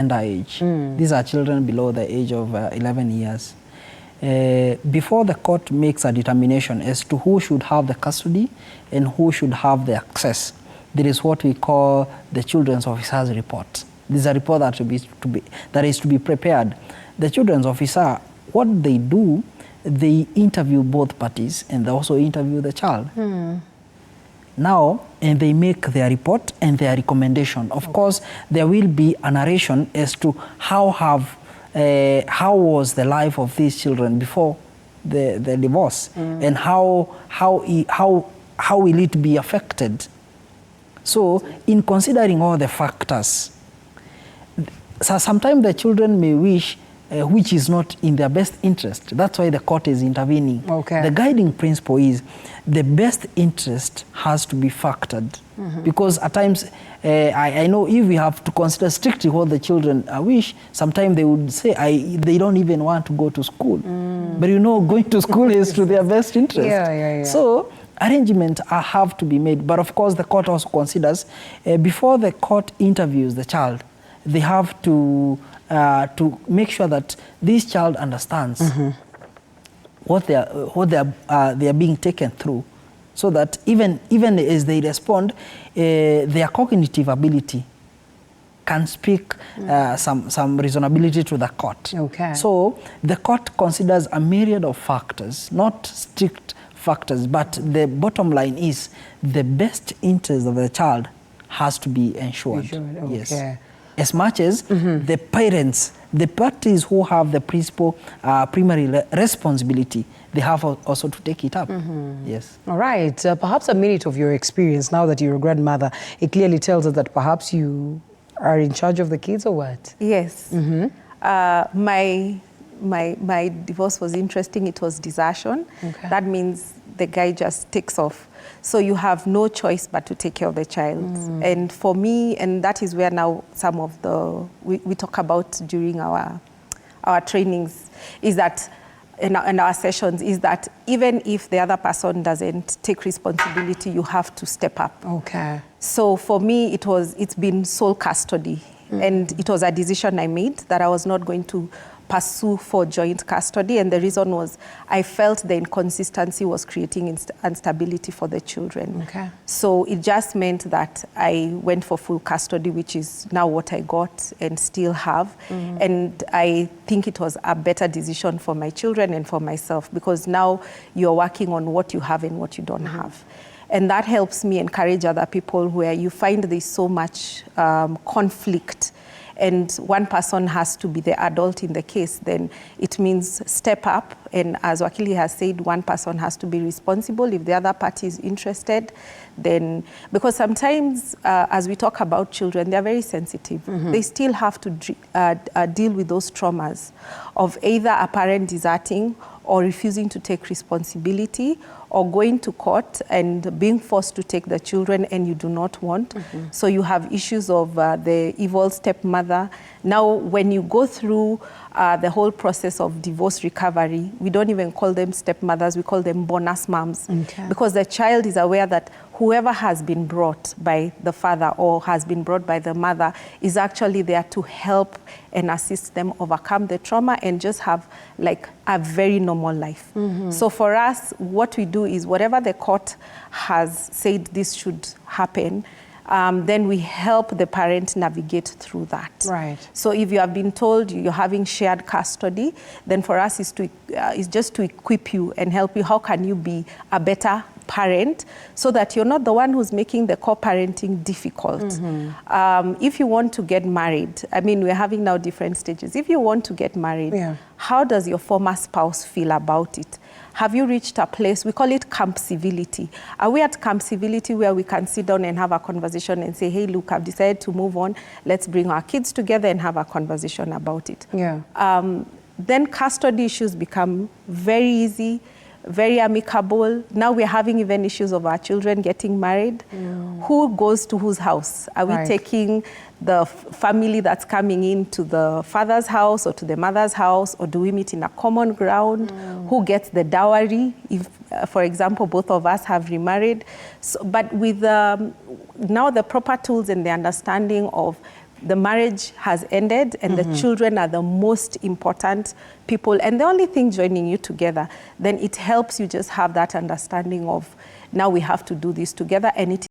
age. These are children below the age of 11 years. Before the court makes a determination as to who should have the custody and who should have the access, there is what we call the children's officer's report. This is a report that is to be prepared. The children's officer, what they do, they interview both parties and they also interview the child. Now, and they make their report and their recommendation. Of course, there will be a narration as to how was the life of these children before the divorce, and how will it be affected. So, in considering all the factors, so sometimes the children may wish which is not in their best interest. That's why the court is intervening. Okay. The guiding principle is the best interest has to be factored. Because at times, I know if we have to consider strictly what the children wish, sometimes they would say they don't even want to go to school. But you know, going to school is to their best interest. So arrangements have to be made. But of course, the court also considers, before the court interviews the child, they have to make sure that this child understands what they are being taken through, so that even as they respond, their cognitive ability can speak some reasonability to the court. Okay. So the court considers a myriad of factors, not strict factors, but the bottom line is the best interest of the child has to be ensured. Okay. Yes. As much as the parents, the parties who have the principal primary responsibility, they have also to take it up. Yes. All right. Perhaps a minute of your experience now that you're a grandmother. It clearly tells us that perhaps you are in charge of the kids, or what? Yes. My divorce was interesting. It was desertion. Okay. That means the guy just takes off. So you have no choice but to take care of the child. And for me, and that is where now some of the, we talk about during our trainings, is that, in our sessions, is that even if the other person doesn't take responsibility, you have to step up. Okay. So for me, it's been sole custody. And it was a decision I made that I was not going to pursue for joint custody, and the reason was I felt the inconsistency was creating instability for the children. Okay. So it just meant that I went for full custody, which is now what I got and still have. And I think it was a better decision for my children and for myself, because now you're working on what you have and what you don't have. And that helps me encourage other people where you find there's so much conflict, and one person has to be the adult in the case, then it means step up. And as Wakili has said, one person has to be responsible. If the other party is interested, then, because sometimes as we talk about children, they're very sensitive. They still have to deal with those traumas of either a parent deserting or refusing to take responsibility, or going to court and being forced to take the children and you do not want. So you have issues of the evil stepmother. Now, when you go through the whole process of divorce recovery, we don't even call them stepmothers, we call them bonus moms. Okay. Because the child is aware that whoever has been brought by the father or has been brought by the mother is actually there to help and assist them overcome the trauma and just have like a very normal life. So for us, what we do is whatever the court has said this should happen, then we help the parent navigate through that. Right. So if you have been told you're having shared custody, then for us is just to equip you and help you. How can you be a better parent so that you're not the one who's making the co-parenting difficult? If you want to get married, I mean, we're having now different stages. If you want to get married, how does your former spouse feel about it? Have you reached a place, we call it camp civility. Are we at camp civility where we can sit down and have a conversation and say, hey, look, I've decided to move on. Let's bring our kids together and have a conversation about it. Then custody issues become very easy, very amicable. Now we're having even issues of our children getting married. Who goes to whose house? Are we taking the family that's coming in to the father's house or to the mother's house, or do we meet in a common ground? Who gets the dowry if, for example, both of us have remarried? So, but with now the proper tools and the understanding of the marriage has ended and the children are the most important people and the only thing joining you together, then it helps you just have that understanding of now we have to do this together, and it